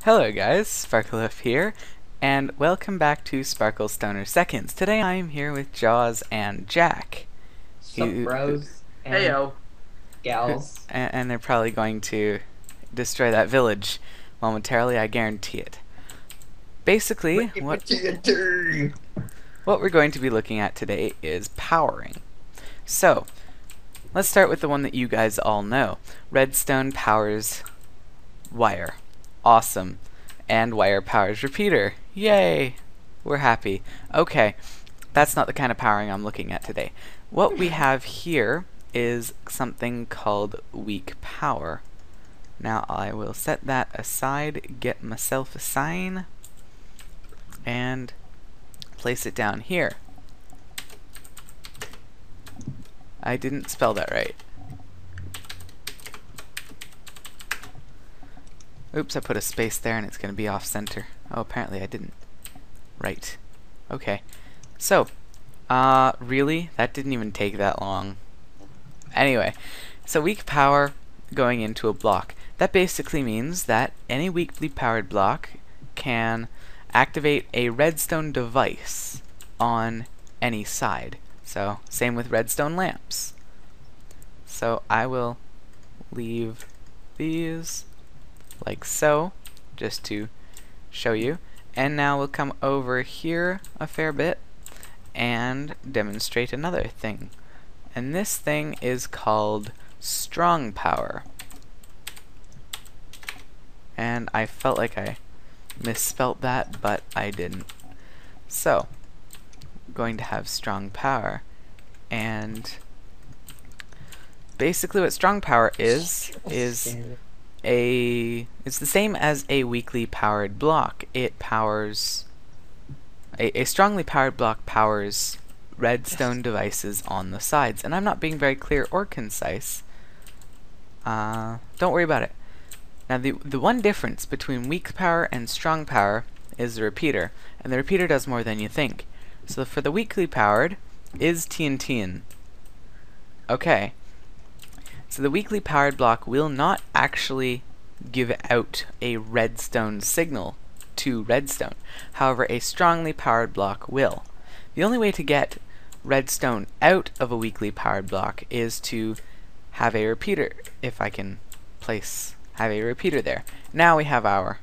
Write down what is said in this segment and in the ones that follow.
Hello guys, SparkleStoner here, and welcome back to SparkleStonerSeconds. Today I am here with Jaws and Jack. Sup, bros and Heyo. gals. And they're probably going to destroy that village momentarily, I guarantee it. Basically, what we're going to be looking at today is powering. So, let's start with the one that you guys all know. Redstone powers wire. Awesome. And wire powers repeater. Yay! We're happy. Okay, that's not the kind of powering I'm looking at today. What we have here is something called weak power. Now I will set that aside, get myself a sign, and place it down here. I didn't spell that right. Oops, I put a space there and it's going to be off center. Oh, apparently I didn't. Right. Okay. So, really? That didn't even take that long. Anyway, so weak power going into a block. That basically means that any weakly powered block can activate a redstone device on any side. So, same with redstone lamps. So, I will leave these like so, just to show you. And now we'll come over here a fair bit and demonstrate another thing. And this thing is called strong power. And I felt like I misspelt that, but I didn't. So, I'm going to have strong power. And basically what strong power is it's the same as a weakly powered block. It powers a strongly powered block powers redstone devices on the sides. And I'm not being very clear or concise. Don't worry about it. Now the one difference between weak power and strong power is the repeater, and the repeater does more than you think. So for the weakly powered is TNT. Okay. So the weakly powered block will not actually give out a redstone signal to redstone. However, a strongly powered block will. The only way to get redstone out of a weakly powered block is to have a repeater. If I can have a repeater there. Now we have our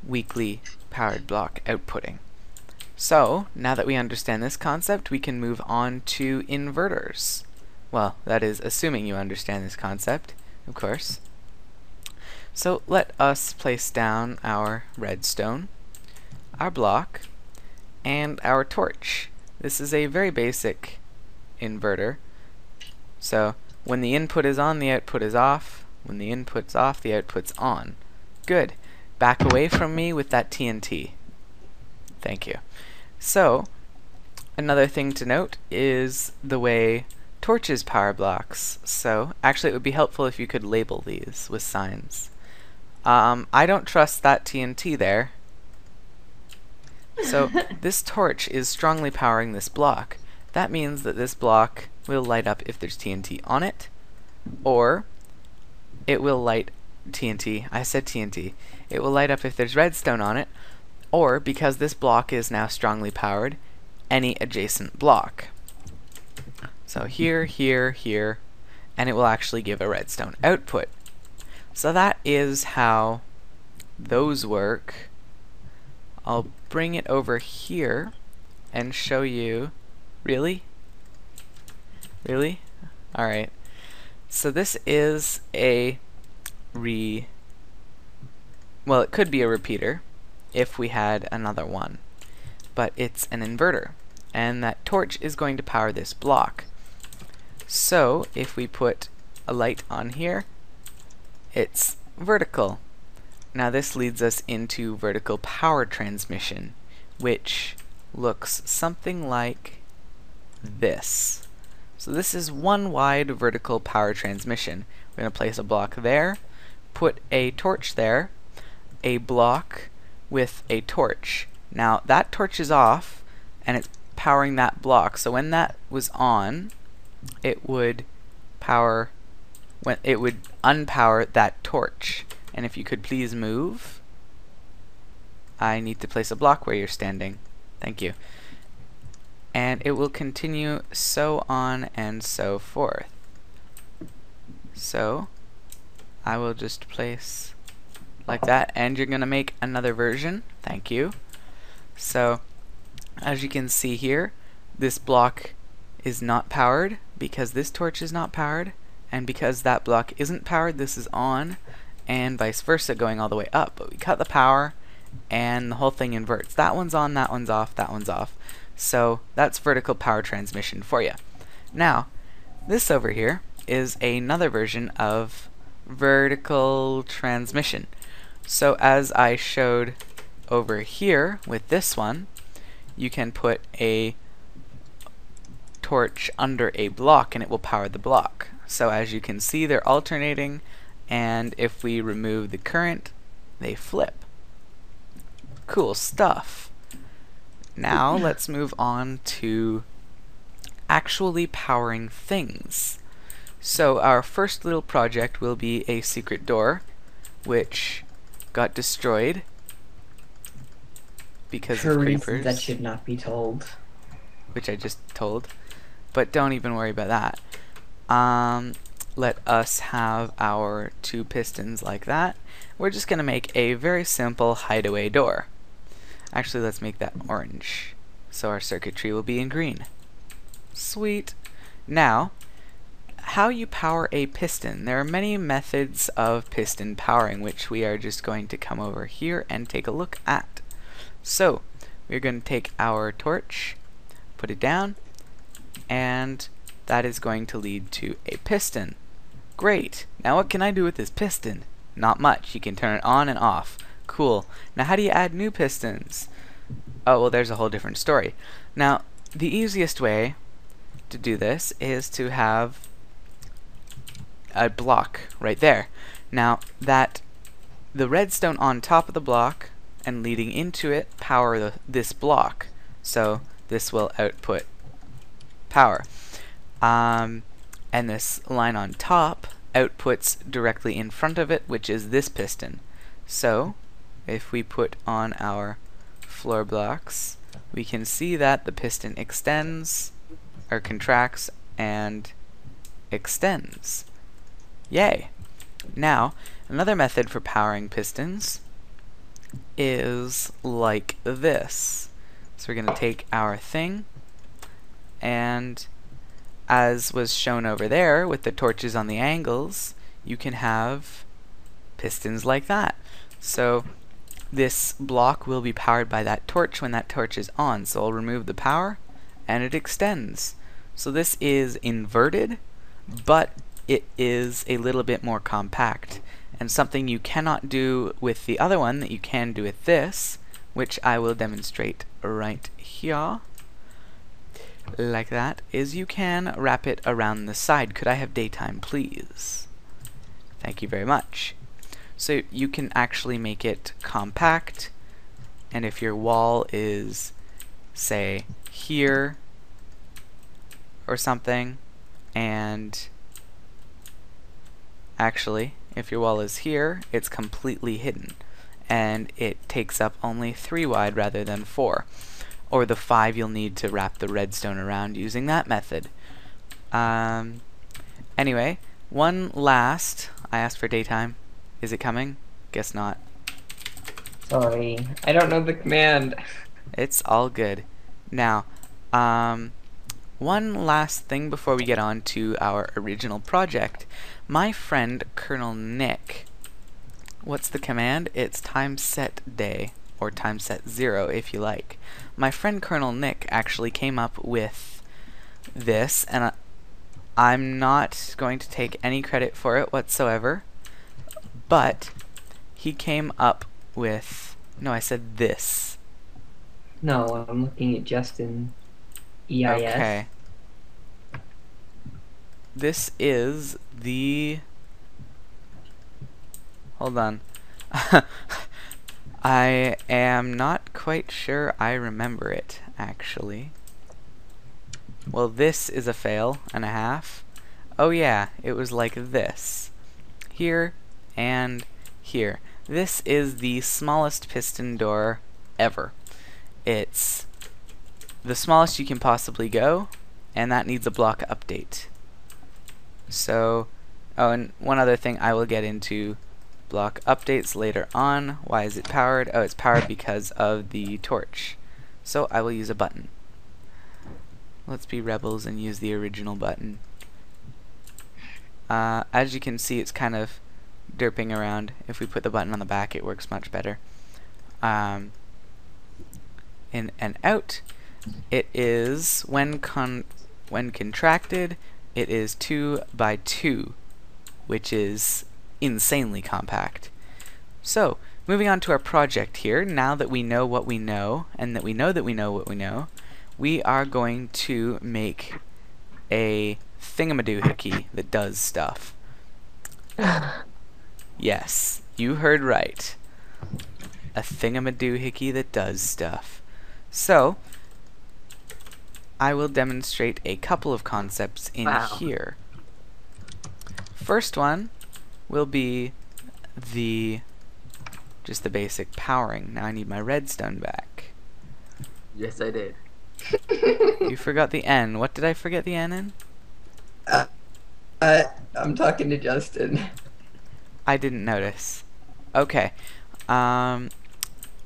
weakly powered block outputting. So, now that we understand this concept, we can move on to inverters. Well, that is assuming you understand this concept, of course. So let us place down our redstone, our block, and our torch. This is a very basic inverter. So when the input is on, the output is off. When the input's off, the output's on. Good. Back away from me with that TNT. Thank you. So, another thing to note is the way torches power blocks. So, actually it would be helpful if you could label these with signs. I don't trust that TNT there. So, this torch is strongly powering this block. That means that this block will light up if there's TNT on it, or it will light TNT. I said TNT. It will light up if there's redstone on it, or because this block is now strongly powered, any adjacent block. So here, here, here, and it will actually give a redstone output. So that is how those work. I'll bring it over here and show you. Really? Really? Alright. So this is a well, it could be a repeater if we had another one. But it's an inverter. And that torch is going to power this block. So, if we put a light on here, it's vertical. Now this leads us into vertical power transmission, which looks something like this. So this is one wide vertical power transmission. We're going to place a block there, put a torch there, a block with a torch. Now that torch is off, and it's powering that block. So when that was on, it would unpower that torch. And if you could please move, I need to place a block where you're standing. Thank you. And it will continue so on and so forth. So I will just place like that, and you're gonna make another version. Thank you. So as you can see here, this block is not powered because this torch is not powered, and because that block isn't powered, this is on, and vice versa going all the way up. But we cut the power and the whole thing inverts. That one's on, that one's off, that one's off. So that's vertical power transmission for you. Now, this over here is another version of vertical transmission. So as I showed over here with this one, you can put a torch under a block and it will power the block. So as you can see, they're alternating, and if we remove the current, they flip. Cool stuff. Now let's move on to actually powering things. So our first little project will be a secret door, which got destroyed because of creepers. That should not be told. Which I just told. But don't even worry about that. Let us have our 2 pistons like that. We're just going to make a very simple hideaway door. Actually, let's make that orange, so our circuitry will be in green. Sweet. Now, how you power a piston. There are many methods of piston powering, which we are just going to come over here and take a look at. So, we're going to take our torch, put it down, and that is going to lead to a piston. Great. Now what can I do with this piston? Not much. You can turn it on and off. Cool. Now how do you add new pistons? Oh, well, there's a whole different story. Now, the easiest way to do this is to have a block right there. Now, the redstone on top of the block and leading into it power this block. So this will output power. And this line on top outputs directly in front of it, which is this piston. So if we put on our floor blocks, we can see that the piston extends, or contracts, and extends. Yay! Now, another method for powering pistons is like this. So we're going to take our thing, and as was shown over there with the torches on the angles, you can have pistons like that. So this block will be powered by that torch when that torch is on. So I'll remove the power and it extends. So this is inverted, but it is a little bit more compact, and something you cannot do with the other one that you can do with this, which I will demonstrate right here, like that, is you can wrap it around the side. Could I have daytime, please? Thank you very much. So you can actually make it compact, and if your wall is, say, here or something, and actually, if your wall is here, it's completely hidden, and it takes up only 3 wide rather than 4, or the 5 you'll need to wrap the redstone around using that method. Anyway, one last, I asked for daytime. Is it coming? Guess not. Sorry, I don't know the command. It's all good. Now, one last thing before we get on to our original project. My friend Colonel Nick, what's the command? It's timesetday, or timeset0 if you like. My friend Colonel Nick actually came up with this, and I'm not going to take any credit for it whatsoever, but he came up with, no, I said this. No, I'm looking at Justin EIS. Okay. This is the... Hold on. I am not quite sure I remember it, actually. Well, this is a fail and a half. Oh yeah, it was like this. Here and here. This is the smallest piston door ever. It's the smallest you can possibly go, and that needs a block update. So, oh, and one other thing, I will get into block updates later on. Why is it powered? Oh, it's powered because of the torch. So I will use a button. Let's be rebels and use the original button. As you can see, it's kind of derping around. If we put the button on the back, it works much better. In and out, it is when contracted, it is 2 by 2, which is insanely compact. So, moving on to our project here, now that we know what we know, and that we know what we know, we are going to make a thingamadoohickey that does stuff. Yes, you heard right. A thingamadoohickey that does stuff. So, I will demonstrate a couple of concepts in here. First one will be just the basic powering. Now I need my redstone back. Yes, I did. You forgot the N. What did I forget the N in? I'm talking to Justin. I didn't notice. Okay.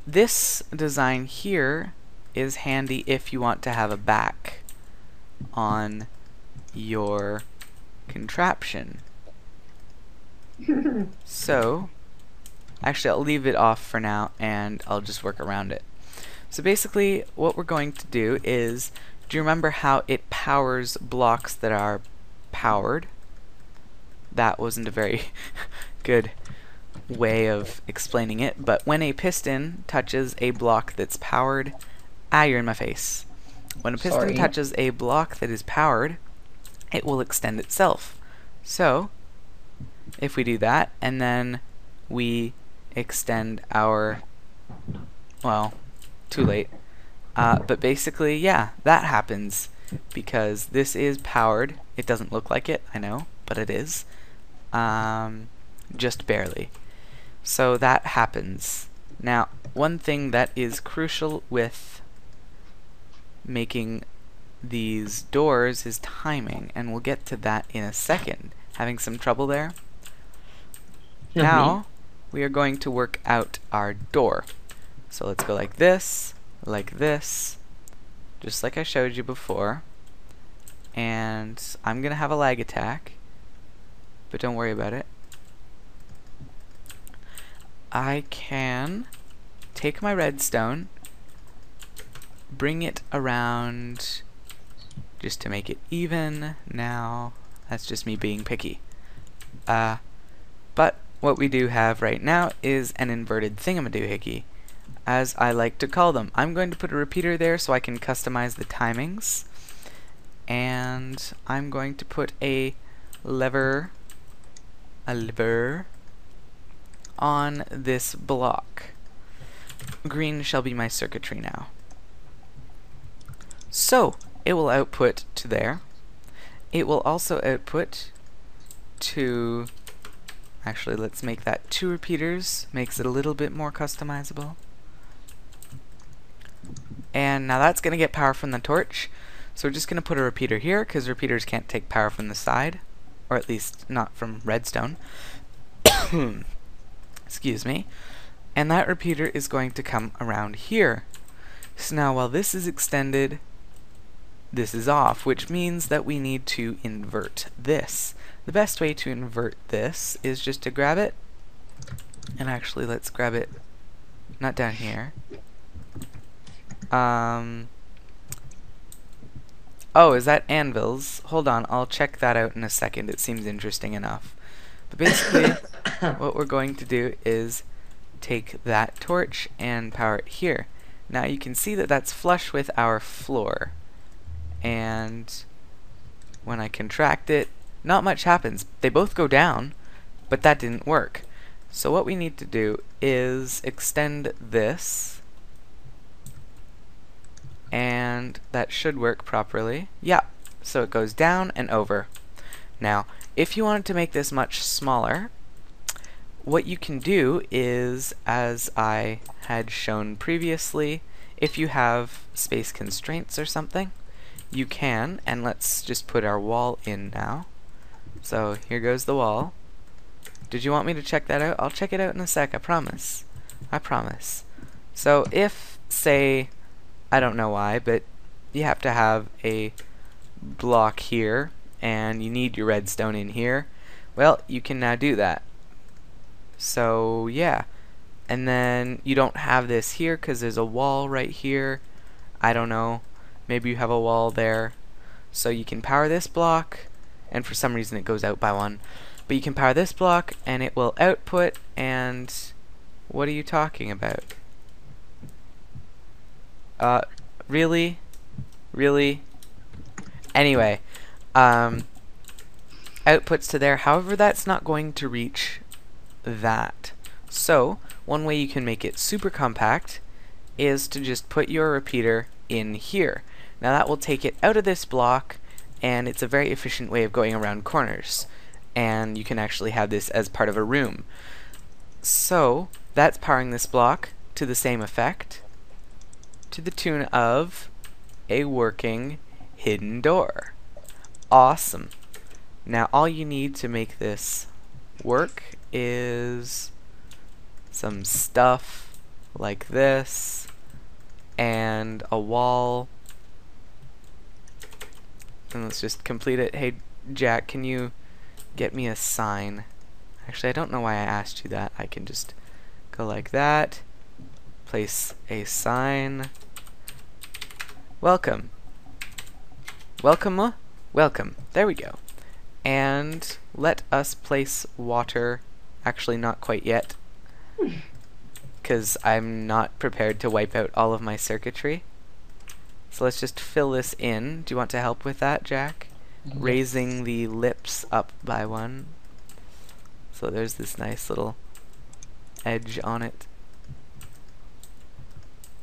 This design here is handy if you want to have a back on your contraption. So, actually I'll leave it off for now and I'll just work around it. So basically what we're going to do is, do you remember how it powers blocks that are powered? That wasn't a very good way of explaining it, but when a piston touches a block that's powered, you're in my face. When a piston touches a block that is powered, it will extend itself. So, if we do that, and then we extend our, well, too late. But basically, yeah, that happens because this is powered. It doesn't look like it, I know, but it is. Just barely. So that happens. Now, one thing that is crucial with making these doors is timing, and we'll get to that in a second. Having some trouble there? Now, we are going to work out our door. So let's go like this, just like I showed you before. And I'm gonna have a lag attack, but don't worry about it. I can take my redstone, bring it around just to make it even. Now, that's just me being picky. But what we do have right now is an inverted thingamadoohickey, as I like to call them. I'm going to put a repeater there so I can customize the timings, and I'm going to put a lever on this block. Green shall be my circuitry now. So, it will output to there. It will also output to, actually let's make that 2 repeaters, makes it a little bit more customizable. And now that's going to get power from the torch, so we're just going to put a repeater here, because repeaters can't take power from the side, or at least not from redstone. Excuse me. And that repeater is going to come around here. So now while this is extended, this is off, which means that we need to invert this. The best way to invert this is just to grab it, and actually let's grab it, not down here. Oh, is that anvils? Hold on, I'll check that out in a second. It seems interesting enough. But basically, what we're going to do is take that torch and power it here. Now you can see that that's flush with our floor. And when I contract it, not much happens. They both go down, but that didn't work. So what we need to do is extend this, and that should work properly. Yeah, so it goes down and over. Now, if you wanted to make this much smaller, what you can do is, as I had shown previously, if you have space constraints or something, you can, and let's just put our wall in now. So here goes the wall. Did you want me to check that out? I'll check it out in a sec, I promise. I promise. So if, say, I don't know why, but you have to have a block here, and you need your redstone in here, well, you can now do that. So yeah, and then you don't have this here because there's a wall right here. I don't know, maybe you have a wall there. So you can power this block, and for some reason it goes out by one, but you can power this block and it will output. And what are you talking about? Really? Really? Anyway, outputs to there. However, that's not going to reach that. So one way you can make it super compact is to just put your repeater in here. Now that will take it out of this block, and it's a very efficient way of going around corners, and you can actually have this as part of a room. So that's powering this block to the same effect, to the tune of a working hidden door. Awesome. Now all you need to make this work is some stuff like this and a wall. And let's just complete it. Hey Jack, can you get me a sign? Actually, I don't know why I asked you that. I can just go like that. Place a sign. Welcome. Welcome. Welcome. There we go. And let us place water. Actually, not quite yet, because I'm not prepared to wipe out all of my circuitry. So let's just fill this in. Do you want to help with that, Jack? Yes. Raising the lips up by one. So there's this nice little edge on it.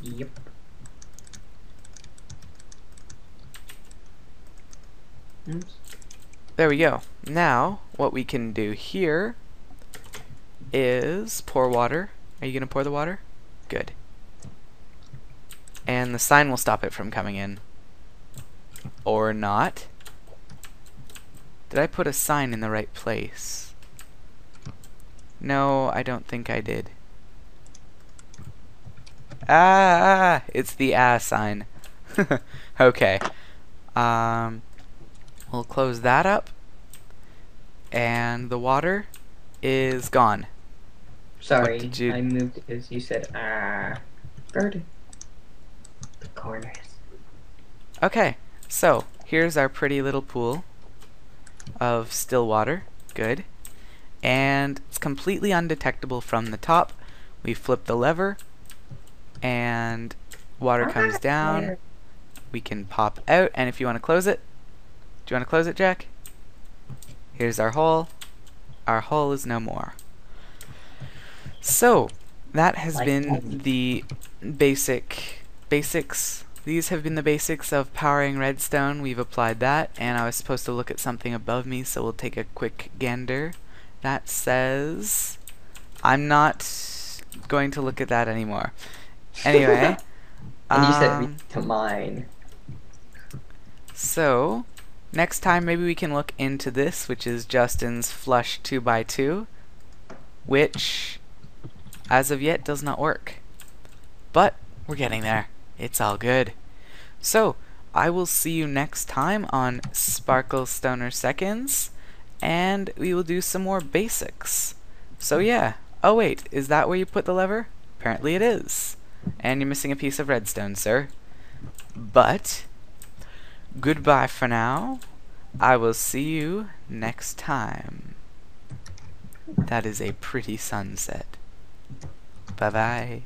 Yep. Oops. There we go. Now, what we can do here is pour water. Are you going to pour the water? Good. And the sign will stop it from coming in. Or not. Did I put a sign in the right place? No, I don't think I did. Ah, it's the sign. Okay. We'll close that up. And the water is gone. Sorry, did you- I moved as you said, bird. The corners. Okay, so here's our pretty little pool of still water. Good. And it's completely undetectable from the top. We flip the lever and water comes down. We can pop out, and if you want to close it, do you want to close it, Jack? Here's our hole. Our hole is no more. So that has been the basics. These have been the basics of powering redstone. We've applied that, and I was supposed to look at something above me, so we'll take a quick gander. That says I'm not going to look at that anymore. Anyway, And you said read to mine. so next time maybe we can look into this, which is Justin's flush 2x2, which as of yet does not work. But we're getting there. It's all good. So I will see you next time on SparkleStonerSeconds, and we will do some more basics. So yeah. Oh wait, is that where you put the lever? Apparently it is. And you're missing a piece of redstone, sir. But goodbye for now. I will see you next time. That is a pretty sunset. Bye-bye.